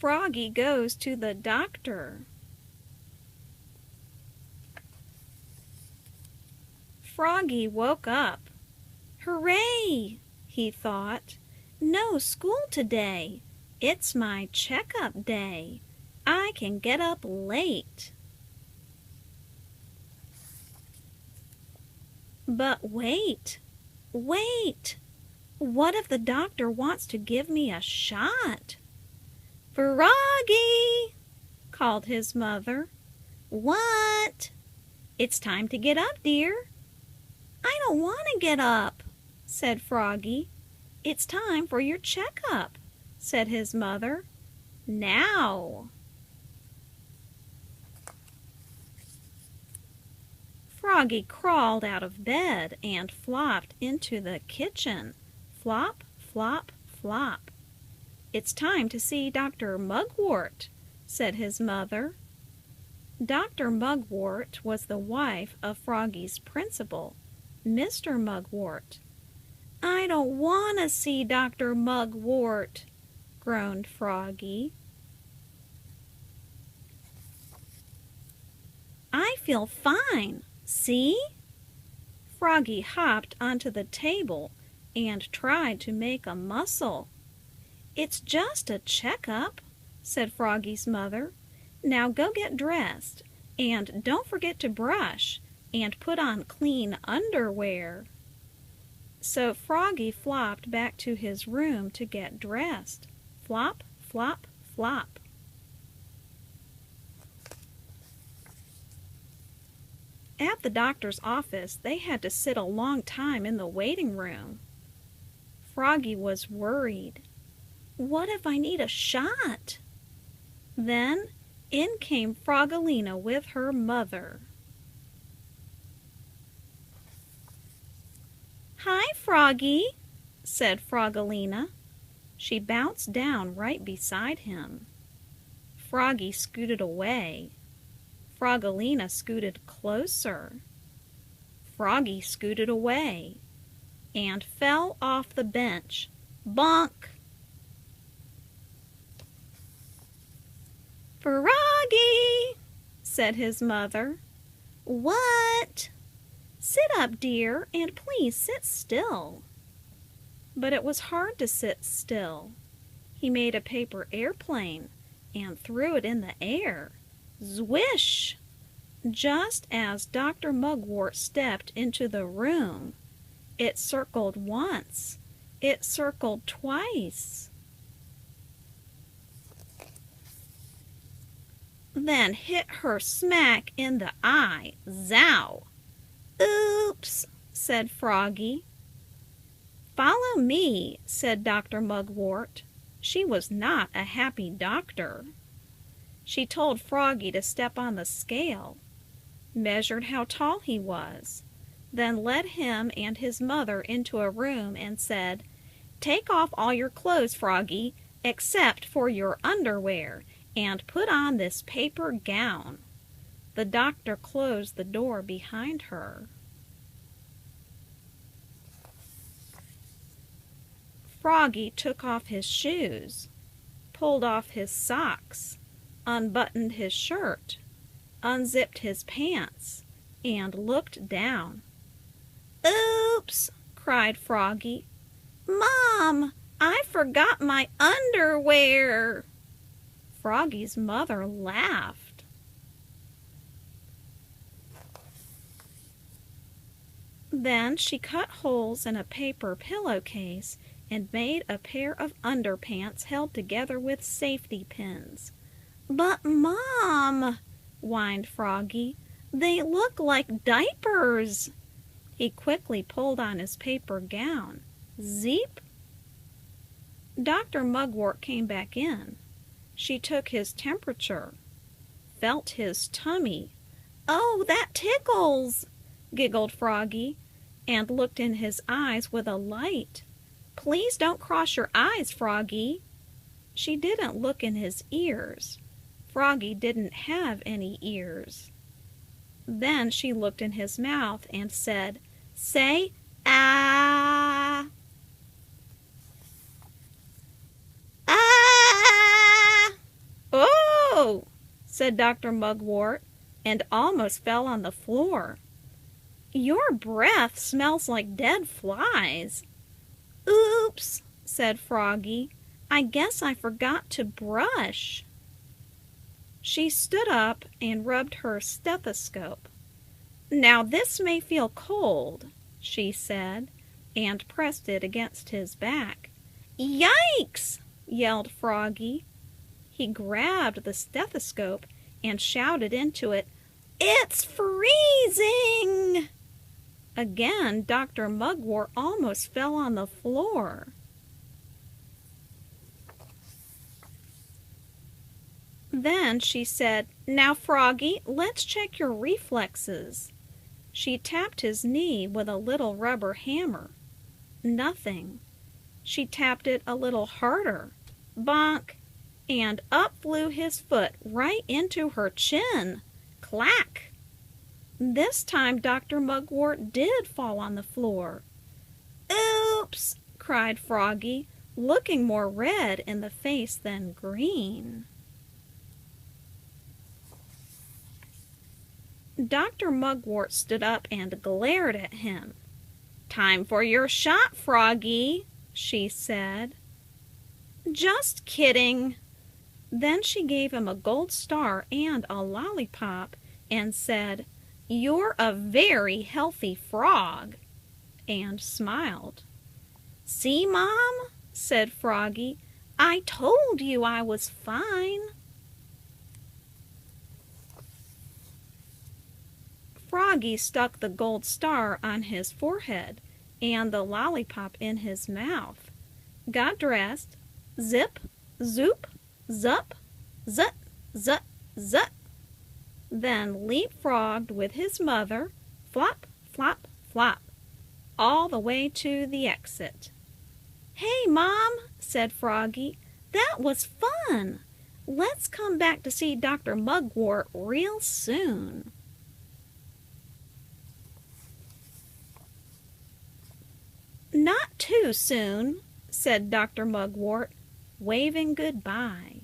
Froggy goes to the doctor. Froggy woke up. Hooray! He thought. No school today. It's my checkup day. I can get up late. But wait. What if the doctor wants to give me a shot? Froggy, called his mother. What? It's time to get up, dear. I don't want to get up, said Froggy. It's time for your checkup, said his mother. Now. Froggy crawled out of bed and flopped into the kitchen. Flop, flop, flop. It's time to see Dr. Mugwort, said his mother. Dr. Mugwort was the wife of Froggy's principal, Mr. Mugwort. I don't want to see Dr. Mugwort, groaned Froggy. I feel fine, see? Froggy hopped onto the table and tried to make a muscle. It's just a checkup, said Froggy's mother. Now go get dressed, and don't forget to brush and put on clean underwear. So Froggy flopped back to his room to get dressed. Flop, flop, flop. At the doctor's office, they had to sit a long time in the waiting room. Froggy was worried. What if I need a shot? Then in came Froggalina with her mother. Hi, Froggy, said Froggalina. She bounced down right beside him. Froggy scooted away. Froggalina scooted closer. Froggy scooted away and fell off the bench. Bonk! Froggy, said his mother. What? Sit up, dear, and please sit still. But it was hard to sit still. He made a paper airplane and threw it in the air. Zwish! Just as Dr. Mugwort stepped into the room, it circled once. It circled twice. Then hit her smack in the eye. Zow! Oops, said Froggy. Follow me, said Dr. Mugwort. She was not a happy doctor. She told Froggy to step on the scale, measured how tall he was, then led him and his mother into a room and said, Take off all your clothes, Froggy, except for your underwear, and put on this paper gown. The doctor closed the door behind her. Froggy took off his shoes, pulled off his socks, unbuttoned his shirt, unzipped his pants, and looked down. Oops! Cried Froggy. Mom! I forgot my underwear! Froggy's mother laughed. Then she cut holes in a paper pillowcase and made a pair of underpants held together with safety pins. But, Mom, whined Froggy, they look like diapers. He quickly pulled on his paper gown. Zeep! Dr. Mugwort came back in. She took his temperature, felt his tummy. Oh, that tickles, giggled Froggy, and looked in his eyes with a light. Please don't cross your eyes, Froggy. She didn't look in his ears. Froggy didn't have any ears. Then she looked in his mouth and said, Say, ah. Ah! said Dr. Mugwort, and almost fell on the floor. "Your breath smells like dead flies." "Oops," said Froggy. "I guess I forgot to brush." She stood up and rubbed her stethoscope. "Now this may feel cold," she said, and pressed it against his back. "Yikes!" yelled Froggy. He grabbed the stethoscope and shouted into it, "It's freezing!" Again, Dr. Mugwort almost fell on the floor. Then she said, "Now, Froggy, let's check your reflexes." She tapped his knee with a little rubber hammer. Nothing. She tapped it a little harder. Bonk! And up flew his foot right into her chin. Clack! This time Dr. Mugwort did fall on the floor. "Oops!" cried Froggy, looking more red in the face than green. Dr. Mugwort stood up and glared at him. "Time for your shot, Froggy," she said. "Just kidding." Then she gave him a gold star and a lollipop and said, "You're a very healthy frog," and smiled. "See, Mom," said Froggy, "I told you I was fine." Froggy stuck the gold star on his forehead and the lollipop in his mouth, got dressed, zip, zoop, zup, zut, zut, zut, then leapfrogged with his mother, flop, flop, flop, all the way to the exit. "Hey, Mom," said Froggy, "that was fun. Let's come back to see Dr. Mugwort real soon." "Not too soon," said Dr. Mugwort, waving goodbye.